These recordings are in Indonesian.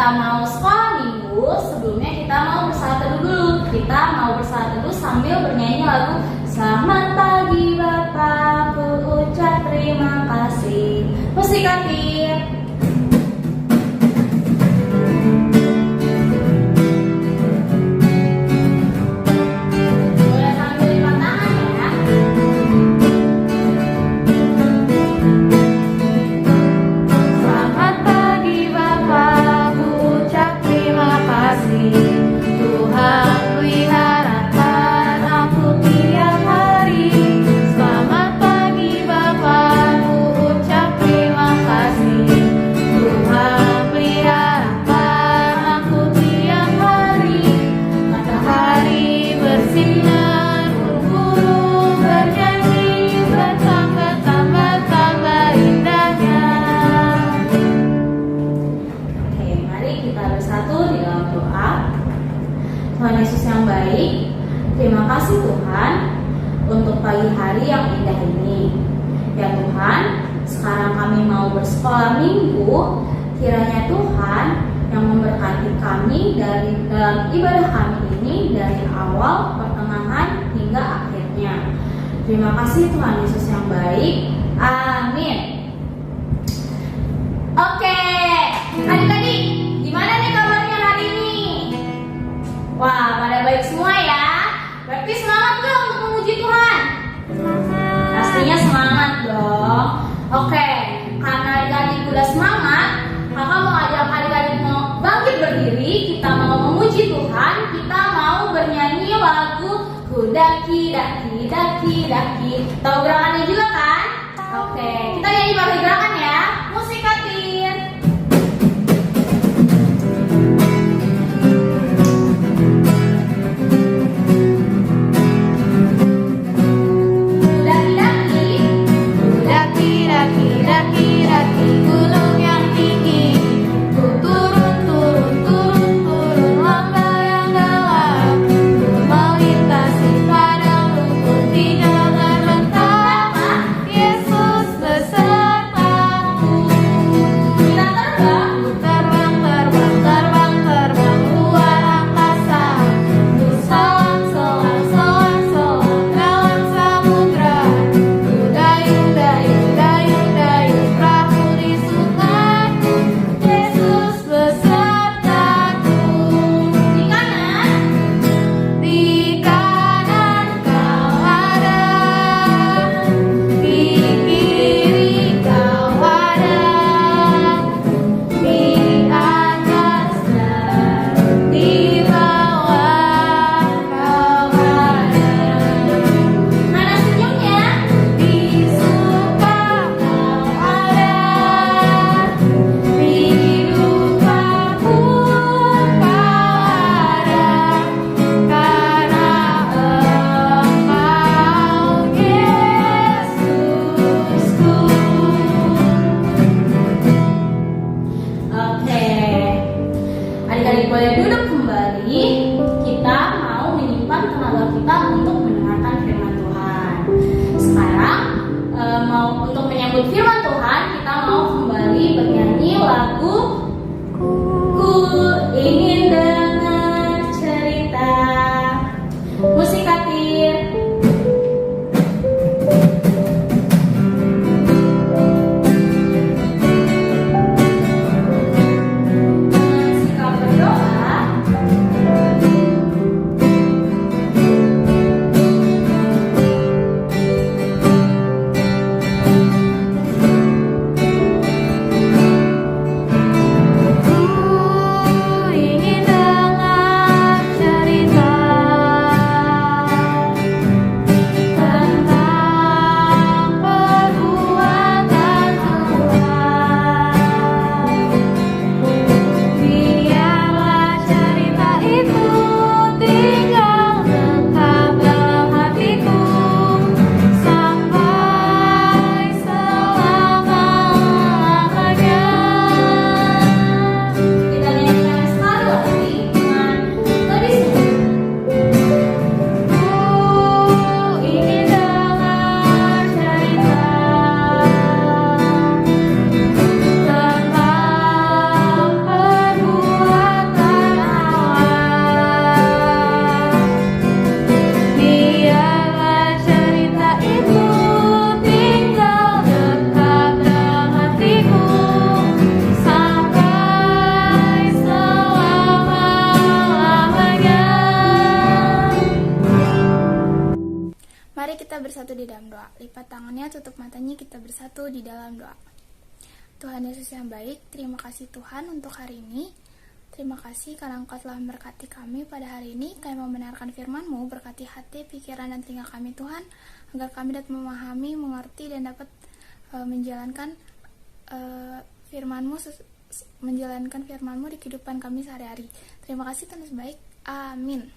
kita mau sekolah minggu, sebelumnya kita mau bersalat teduh dulu. Kita mau bersalat teduh sambil bernyanyi lagu Selamat pagi Bapak, ku ucap terima kasih. Musik aktif. Tuhan Yesus yang baik, terima kasih Tuhan untuk pagi hari yang indah ini. Ya Tuhan, sekarang kami mau bersekolah minggu. Kiranya Tuhan yang memberkati kami dari dalam ibadah kami ini dari awal, pertengahan hingga akhirnya. Terima kasih Tuhan Yesus yang baik. Amin. Oke, adik-adik, gimana nih kabarnya hari ini? Wah, pada baik semua ya. Berarti semangat gak untuk memuji Tuhan? Semangat. Pastinya semangat dong. Oke, karena adik-adik udah semangat, kakak mau ajak adik-adik mau bangkit berdiri. Kita mau memuji Tuhan. Kita mau bernyanyi lagu Ku daki daki daki daki. Tahu gerakannya juga kan? Oke, kita nyanyi pakai gerakan ya. Musik aktif. Boleh duduk kembali. Kita mau menyimpan tenaga kita untuk mendengarkan firman Tuhan. Sekarang mau untuk menyambut firman Tuhan, kita mau kembali bernyanyi lagu Ku ingin dengar cerita. Musik aktif. tutup matanya, kita bersatu di dalam doa. Tuhan Yesus yang baik, terima kasih Tuhan untuk hari ini. Terima kasih karena Engkau telah memberkati kami pada hari ini. Kami membenarkan firman-Mu, berkati hati, pikiran, dan telinga kami Tuhan, agar kami dapat memahami, mengerti, dan dapat menjalankan firman-Mu di kehidupan kami sehari-hari. Terima kasih Tuhan Yesus baik. Amin.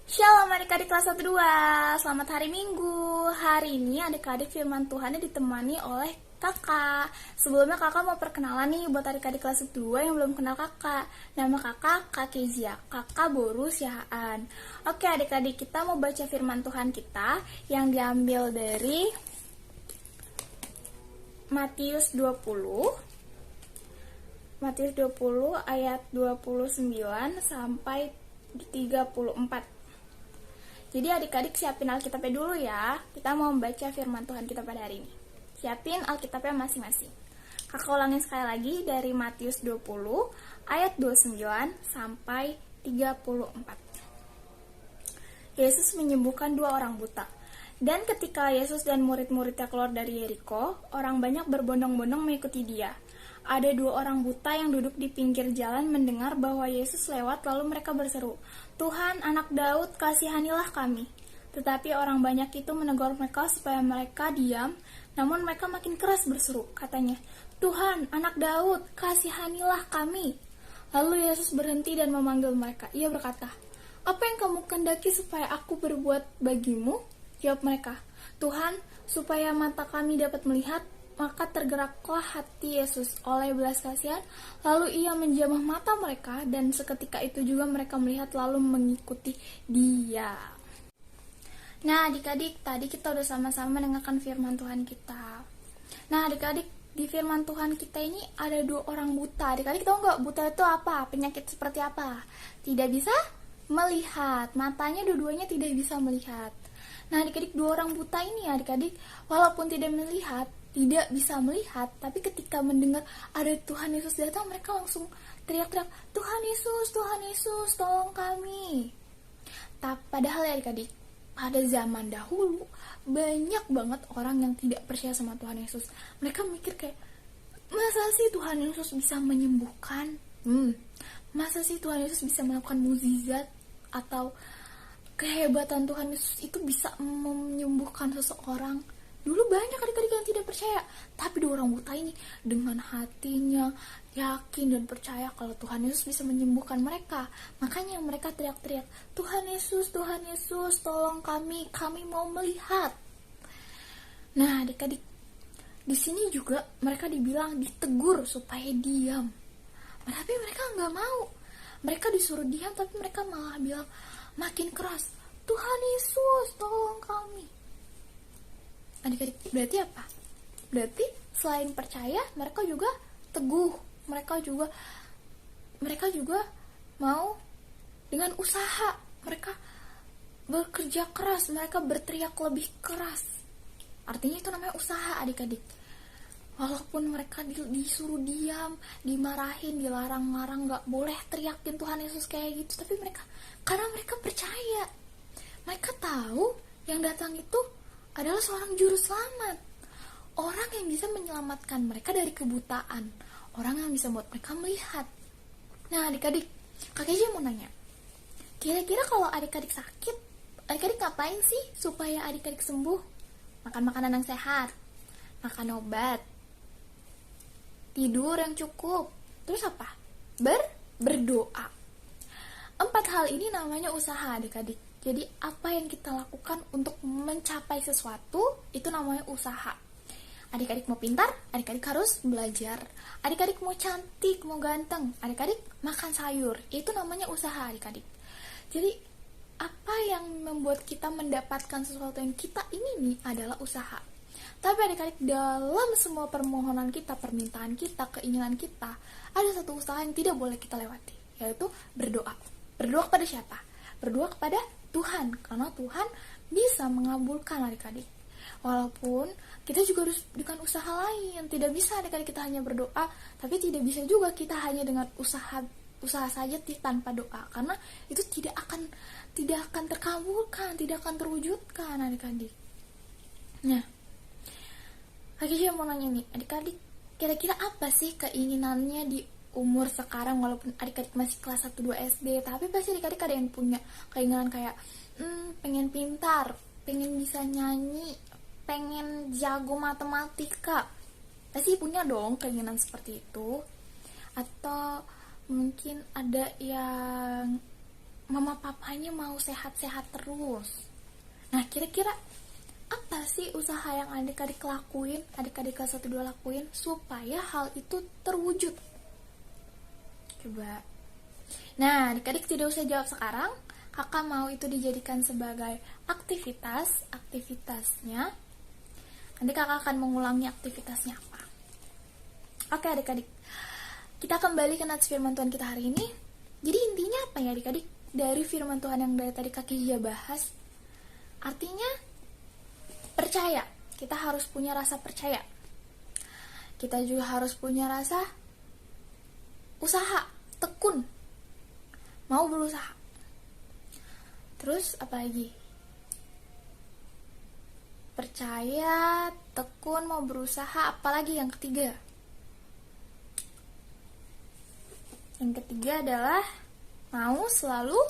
Shalom adik-adik kelas 1-2. Selamat hari Minggu. Hari ini adik-adik firman Tuhan ditemani oleh kakak. Sebelumnya kakak mau perkenalan nih buat adik-adik kelas 2 yang belum kenal kakak. Nama kakak Kak Kezia, kakak Boru Sihaan. Oke adik-adik, kita mau baca firman Tuhan kita yang diambil dari Matius 20 ayat 29 sampai 34. Jadi adik-adik siapin Alkitabnya dulu ya. Kita mau membaca firman Tuhan kita pada hari ini. Siapin Alkitabnya masing-masing. Kakak ulangin sekali lagi dari Matius 20 ayat 29 sampai 34. Yesus menyembuhkan 2 orang buta. Dan ketika Yesus dan murid-muridnya keluar dari Yeriko, orang banyak berbondong-bondong mengikuti dia. Ada 2 orang buta yang duduk di pinggir jalan mendengar bahwa Yesus lewat, lalu mereka berseru, "Tuhan, anak Daud, kasihanilah kami." Tetapi orang banyak itu menegur mereka supaya mereka diam, namun mereka makin keras berseru, katanya, "Tuhan, anak Daud, kasihanilah kami." Lalu Yesus berhenti dan memanggil mereka. Ia berkata, "Apa yang kamu kehendaki supaya aku berbuat bagimu?" Jawab mereka, "Tuhan, supaya mata kami dapat melihat." Maka tergeraklah hati Yesus oleh belas kasihan, lalu ia menjamah mata mereka, dan seketika itu juga mereka melihat lalu mengikuti dia. Nah adik-adik, tadi kita udah sama-sama mendengarkan firman Tuhan kita. Nah adik-adik, di firman Tuhan kita ini ada 2 orang buta. Adik-adik tahu nggak buta itu apa? Penyakit seperti apa? Tidak bisa melihat, matanya dua-duanya tidak bisa melihat. Nah adik-adik, 2 orang buta ini adik-adik, walaupun tidak bisa melihat, tapi ketika mendengar ada Tuhan Yesus datang, mereka langsung teriak-teriak, Tuhan Yesus, tolong kami." Padahal ya adik-adik, pada zaman dahulu banyak banget orang yang tidak percaya sama Tuhan Yesus. Mereka mikir kayak, masa sih Tuhan Yesus bisa menyembuhkan? Masa sih Tuhan Yesus bisa melakukan mukjizat? Atau kehebatan Tuhan Yesus itu bisa menyembuhkan seseorang? Dulu banyak adik-adik yang tidak percaya, tapi 2 orang buta ini dengan hatinya yakin dan percaya kalau Tuhan Yesus bisa menyembuhkan mereka. Makanya mereka teriak-teriak, Tuhan Yesus, tolong kami mau melihat." Nah adik-adik, di sini juga mereka dibilang ditegur supaya diam. Tapi mereka nggak mau. Mereka disuruh diam, tapi mereka malah bilang makin keras, Tuhan Yesus, tolong kami. Adik-adik, berarti apa? Berarti selain percaya, mereka juga teguh. Mereka juga mau dengan usaha. Mereka bekerja keras, mereka berteriak lebih keras. Artinya itu namanya usaha adik-adik. Walaupun mereka disuruh diam, dimarahin, dilarang-larang, gak boleh teriakin Tuhan Yesus kayak gitu, tapi karena mereka percaya. Mereka tahu yang datang itu adalah seorang juru selamat, orang yang bisa menyelamatkan mereka dari kebutaan, orang yang bisa buat mereka melihat. Nah adik-adik, Kak Kezia mau nanya, kira-kira kalau adik-adik sakit, adik-adik ngapain sih supaya adik-adik sembuh? Makan makanan yang sehat, makan obat, tidur yang cukup, terus apa? Berdoa. 4 hal ini namanya usaha adik-adik. Jadi apa yang kita lakukan untuk mencapai sesuatu, itu namanya usaha. Adik-adik mau pintar, adik-adik harus belajar. Adik-adik mau cantik, mau ganteng, adik-adik makan sayur. Itu namanya usaha adik-adik. Jadi apa yang membuat kita mendapatkan sesuatu yang kita ingini adalah usaha. Tapi adik-adik, dalam semua permohonan kita, permintaan kita, keinginan kita, ada satu usaha yang tidak boleh kita lewati, yaitu berdoa. Berdoa kepada siapa? Berdoa kepada Tuhan, karena Tuhan bisa mengabulkan adik-adik. Walaupun kita juga harus dengan usaha lain. Tidak bisa adik-adik kita hanya berdoa, tapi tidak bisa juga kita hanya dengan usaha saja tanpa doa, karena itu tidak akan terkabulkan, tidak akan terwujudkan adik-adik. Nah, Kak Keisha mau nanya nih, adik-adik kira-kira apa sih keinginannya di umur sekarang, walaupun adik-adik masih kelas 1-2 SD, tapi pasti adik-adik ada yang punya keinginan kayak pengen pintar, pengen bisa nyanyi, pengen jago matematika. Pasti punya dong keinginan seperti itu. Atau mungkin ada yang mama papanya mau sehat-sehat terus. Nah, kira-kira apa sih usaha yang adik-adik lakuin, adik-adik kelas 1-2 lakuin supaya hal itu terwujud? Coba. Nah, adik-adik tidak usah jawab sekarang. Kakak mau itu dijadikan sebagai aktivitasnya. Nanti kakak akan mengulangi aktivitasnya apa. Oke adik-adik, kita kembali ke nats firman Tuhan kita hari ini. Jadi intinya apa ya adik-adik dari firman Tuhan yang dari tadi Kak Keisha bahas? Artinya percaya. Kita harus punya rasa percaya. Kita juga harus punya rasa usaha, tekun, mau berusaha. Terus apa lagi? Percaya, tekun, mau berusaha. Apalagi yang ketiga? Yang ketiga adalah mau selalu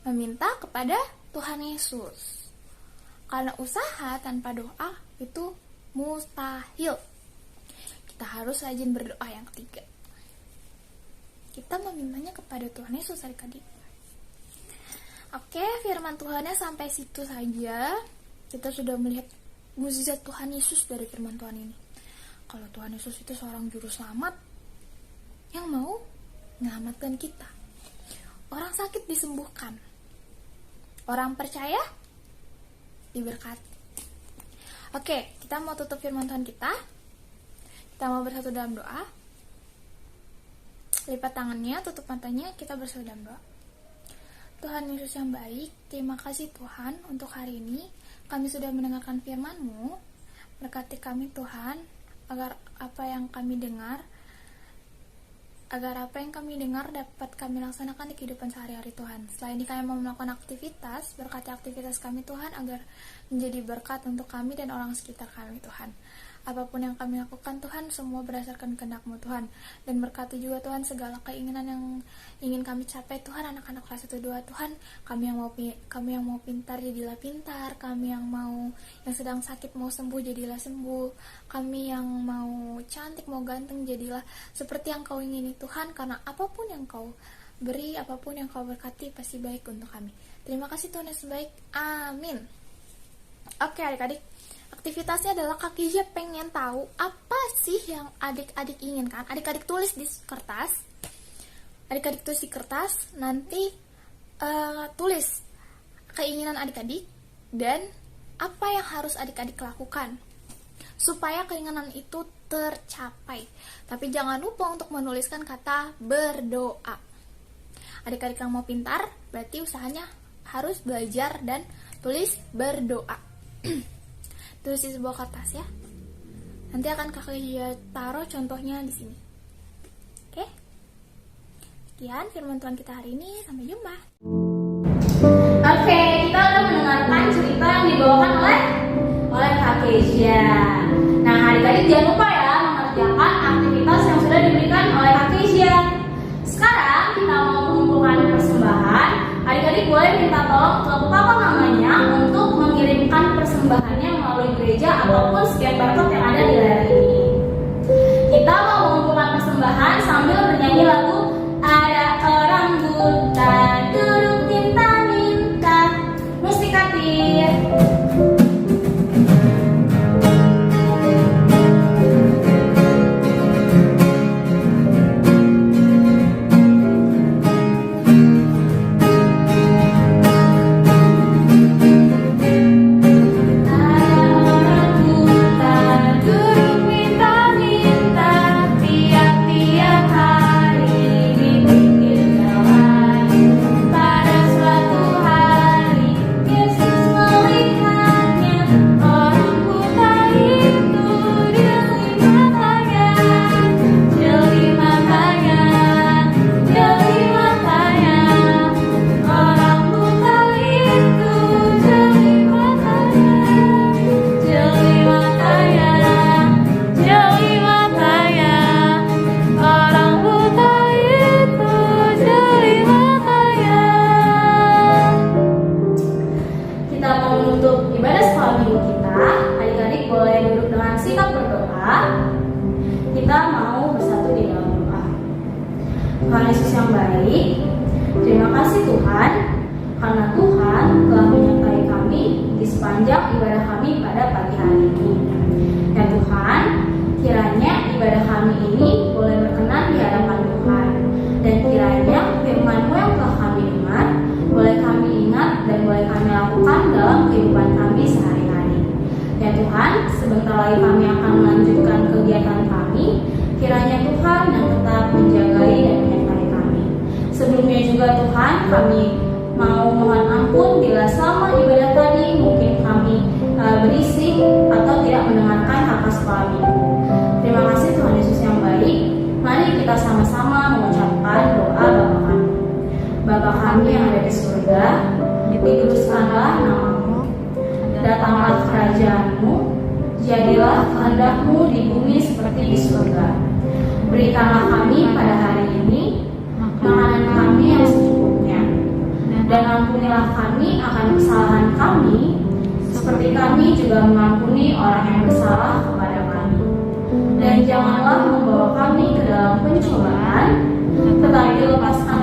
meminta kepada Tuhan Yesus. Karena usaha tanpa doa itu mustahil. Kita harus rajin berdoa yang ketiga. Kita memintanya kepada Tuhan Yesus adik-adik. Oke, firman Tuhannya sampai situ saja. Kita sudah melihat mukjizat Tuhan Yesus dari firman Tuhan ini. Kalau Tuhan Yesus itu seorang juru selamat yang mau menyelamatkan kita. Orang sakit disembuhkan. Orang percaya diberkati. Oke, kita mau tutup firman Tuhan kita. Kita mau bersatu dalam doa. Lipat tangannya, tutup matanya, kita bersatu dalam doa. Tuhan Yesus yang baik, terima kasih Tuhan untuk hari ini. Kami sudah mendengarkan firman-Mu. Berkati kami Tuhan, agar apa yang kami dengar dapat kami laksanakan di kehidupan sehari-hari Tuhan. Selain ini kami mau melakukan aktivitas, berkati aktivitas kami Tuhan agar menjadi berkat untuk kami dan orang sekitar kami Tuhan. Apapun yang kami lakukan Tuhan, semua berdasarkan kehendak-Mu Tuhan. Dan berkati juga Tuhan segala keinginan yang ingin kami capai Tuhan, anak-anak kelas 1-2 Tuhan. Kami yang mau pintar jadilah pintar, kami yang sedang sakit mau sembuh jadilah sembuh, kami yang mau cantik mau ganteng jadilah seperti yang Kau ingini Tuhan. Karena apapun yang Kau beri, apapun yang Kau berkati pasti baik untuk kami. Terima kasih Tuhan Yesus baik. Amin. Oke adik-adik, aktivitasnya adalah Kak Keisha pengen tahu apa sih yang adik-adik inginkan. Adik-adik tulis di kertas. Nanti tulis keinginan adik-adik dan apa yang harus adik-adik lakukan supaya keinginan itu tercapai. Tapi jangan lupa untuk menuliskan kata berdoa. Adik-adik yang mau pintar berarti usahanya harus belajar dan tulis berdoa. Tulis di sebuah kertas ya. Nanti akan Kak Keisha taruh contohnya di sini. Oke? Sekian firman Tuhan kita hari ini. Sampai jumpa. Oke, kita udah mendengarkan cerita yang dibawakan oleh Kak Keisha. Nah, adik-adik jangan lupa ya mengerjakan aktivitas yang sudah diberikan oleh Kak Keisha. Sekarang kita mau mengumpulkan persembahan. Adik-adik boleh minta tolong ke papa mamanya untuk mengirimkan persembahannya melalui gereja ataupun scan barcode yang ada di layar ini. Kita mau mengumpulkan persembahan sambil bernyanyi lagu Ada Orang Buta Duduk Minta-Minta. Musik Katir. Ada orang buta kita mau bersatu di dalam doa. Tuhan Yesus yang baik, terima kasih Tuhan, karena Tuhan telah menyertai kami di sepanjang ibadah kami pada pagi hari ini. Ya Tuhan, kiranya ibadah kami ini boleh berkenan di hadapan Tuhan, dan kiranya firman-Mu yang telah kami dengar boleh kami ingat dan boleh kami lakukan dalam kehidupan kami sehari-hari. Ya Tuhan, sebentar lagi kami akan melanjutkan kegiatan kami. Kiranya Tuhan yang tetap menjagai dan menyertai kami. Sebelumnya juga Tuhan, kami mau mohon ampun bila selama ibadah tadi mungkin kami berisik atau tidak mendengarkan kakak sekolah minggu. Terima kasih Tuhan Yesus yang baik. Mari kita sama-sama mengucapkan doa Bapa kami. Bapa kami yang ada di surga, dikuduskanlah nama-Mu, datanglah kerajaan-Mu, jadilah kehendak-Mu di bumi seperti di surga. Berikanlah kami pada hari ini makanan kami yang secukupnya, dan ampunilah kami akan kesalahan kami, seperti kami juga mengampuni orang yang bersalah kepada kami. Dan janganlah membawa kami ke dalam pencobaan, tetapi lepaskan